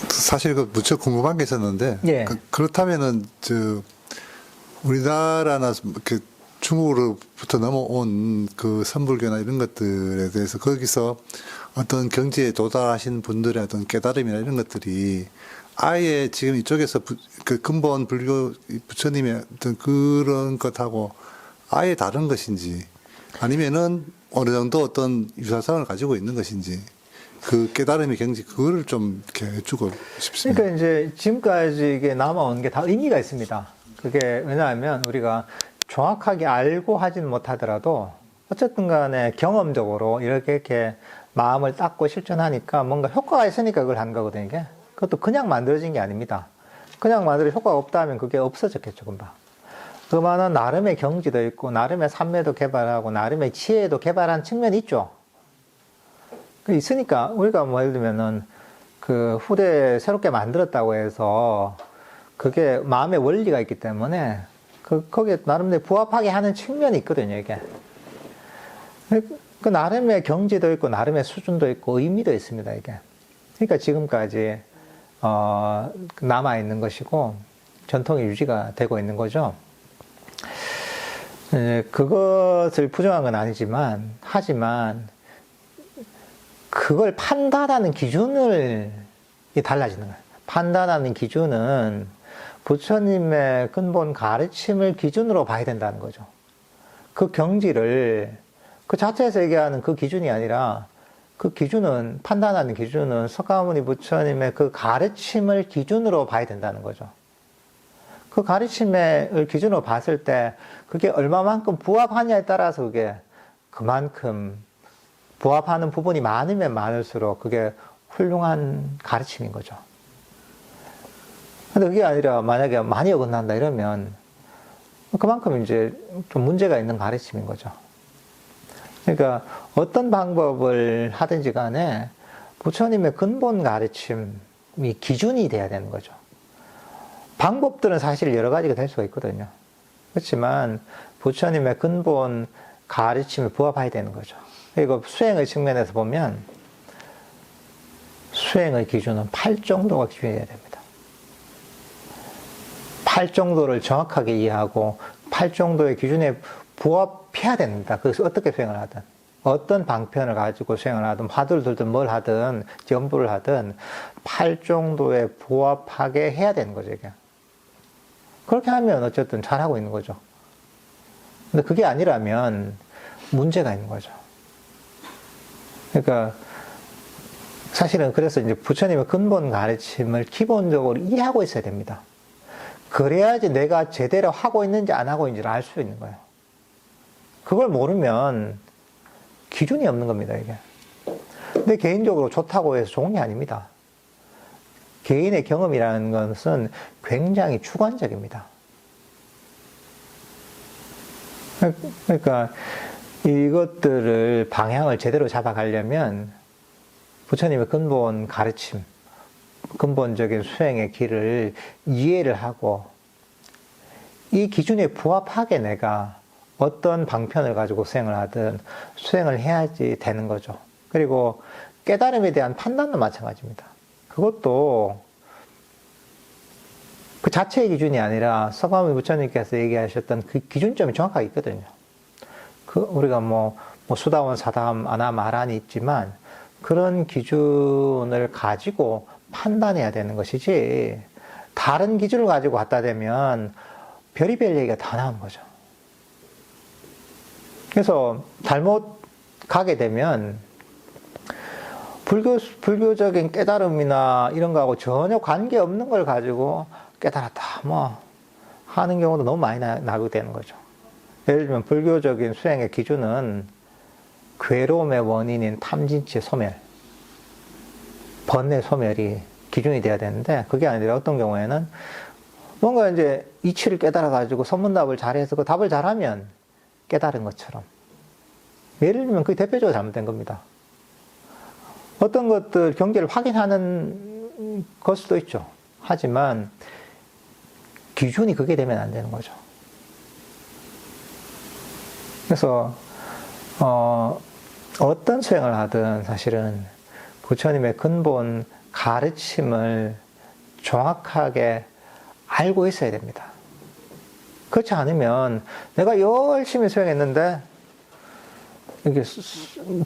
사실 그 무척 궁금한 게 있었는데 예. 그렇다면은 우리나라나 그 중국으로부터 넘어온 그 선불교나 이런 것들에 대해서 거기서 어떤 경지에 도달하신 분들의 어떤 깨달음이나 이런 것들이 아예 지금 이쪽에서 그 근본 불교 부처님의 어떤 그런 것하고 아예 다른 것인지 아니면은 어느 정도 어떤 유사성을 가지고 있는 것인지 그 깨달음의 경지 그거를 좀 이렇게 여쭈고 싶습니다. 그러니까 이제 지금까지 이게 남아온 게 다 의미가 있습니다. 그게 왜냐하면 우리가 정확하게 알고 하진 못하더라도 어쨌든 간에 경험적으로 이렇게 마음을 닦고 실천하니까 뭔가 효과가 있으니까 그걸 한 거거든요. 이게. 그것도 그냥 만들어진 게 아닙니다. 그냥 만들어 효과가 없다 하면 그게 없어졌겠죠, 금방. 그만한 나름의 경지도 있고, 나름의 삼매도 개발하고, 나름의 지혜도 개발한 측면이 있죠. 있으니까, 우리가 뭐 예를 들면은, 그 후대에 새롭게 만들었다고 해서, 그게 마음의 원리가 있기 때문에, 거기에 나름대로 부합하게 하는 측면이 있거든요, 이게. 그 나름의 경지도 있고, 나름의 수준도 있고, 의미도 있습니다, 이게. 그러니까 지금까지, 남아있는 것이고, 전통이 유지가 되고 있는 거죠. 그것을 부정한 건 아니지만, 하지만, 그걸 판단하는 기준을 달라지는 거예요. 판단하는 기준은 부처님의 근본 가르침을 기준으로 봐야 된다는 거죠. 그 경지를 그 자체에서 얘기하는 그 기준이 아니라 그 기준은, 판단하는 기준은 석가모니 부처님의 그 가르침을 기준으로 봐야 된다는 거죠. 그 가르침을 기준으로 봤을 때 그게 얼마만큼 부합하냐에 따라서 그게 그만큼 부합하는 부분이 많으면 많을수록 그게 훌륭한 가르침인 거죠. 근데 그게 아니라 만약에 많이 어긋난다 이러면 그만큼 이제 좀 문제가 있는 가르침인 거죠. 그러니까 어떤 방법을 하든지 간에 부처님의 근본 가르침이 기준이 돼야 되는 거죠. 방법들은 사실 여러 가지가 될 수가 있거든요. 그렇지만 부처님의 근본 가르침에 부합해야 되는 거죠. 그리고 수행의 측면에서 보면 수행의 기준은 8 정도가 기준이어야 됩니다. 8 정도를 정확하게 이해하고 8 정도의 기준에 부합해야 됩니다. 그래서 어떻게 수행을 하든 어떤 방편을 가지고 수행을 하든 화두를 들든 뭘 하든 염불을 하든 8 정도에 부합하게 해야 되는 거죠. 이게. 그렇게 하면 어쨌든 잘하고 있는 거죠. 근데 그게 아니라면 문제가 있는 거죠. 그러니까 사실은 그래서 이제 부처님의 근본 가르침을 기본적으로 이해하고 있어야 됩니다. 그래야지 내가 제대로 하고 있는지 안 하고 있는지를 알 수 있는 거예요. 그걸 모르면 기준이 없는 겁니다, 이게. 근데 개인적으로 좋다고 해서 좋은 게 아닙니다. 개인의 경험이라는 것은 굉장히 주관적입니다. 그러니까 이것들을 방향을 제대로 잡아가려면 부처님의 근본 가르침, 근본적인 수행의 길을 이해를 하고 이 기준에 부합하게 내가 어떤 방편을 가지고 수행을 하든 수행을 해야지 되는 거죠. 그리고 깨달음에 대한 판단도 마찬가지입니다. 그것도 그 자체의 기준이 아니라 석가모니 부처님께서 얘기하셨던 그 기준점이 정확하게 있거든요. 우리가 수다원, 사다함, 아남, 아란이 있지만 그런 기준을 가지고 판단해야 되는 것이지 다른 기준을 가지고 갖다 대면 별의별 얘기가 다 나오는 거죠. 그래서 잘못 가게 되면 불교적인 깨달음이나 이런 거하고 전혀 관계없는 걸 가지고 깨달았다 하는 경우도 너무 많이 나게 되는 거죠. 예를 들면 불교적인 수행의 기준은 괴로움의 원인인 탐진치 소멸, 번뇌 소멸이 기준이 돼야 되는데 그게 아니라 어떤 경우에는 뭔가 이제 이치를 깨달아가지고 선문답을 잘해서 그 답을 잘하면 깨달은 것처럼. 예를 들면 그게 대표적으로 잘못된 겁니다. 어떤 것들 경계를 확인하는 걸 수도 있죠. 하지만 기준이 그게 되면 안 되는 거죠. 그래서 어떤 수행을 하든 사실은 부처님의 근본 가르침을 정확하게 알고 있어야 됩니다. 그렇지 않으면 내가 열심히 수행했는데 이게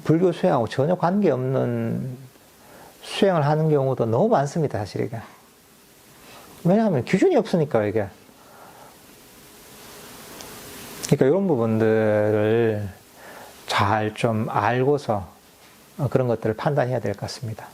불교 수행하고 전혀 관계없는 수행을 하는 경우도 너무 많습니다, 사실 이게. 왜냐하면 기준이 없으니까 이게. 그러니까 이런 부분들을 잘 좀 알고서 그런 것들을 판단해야 될 것 같습니다.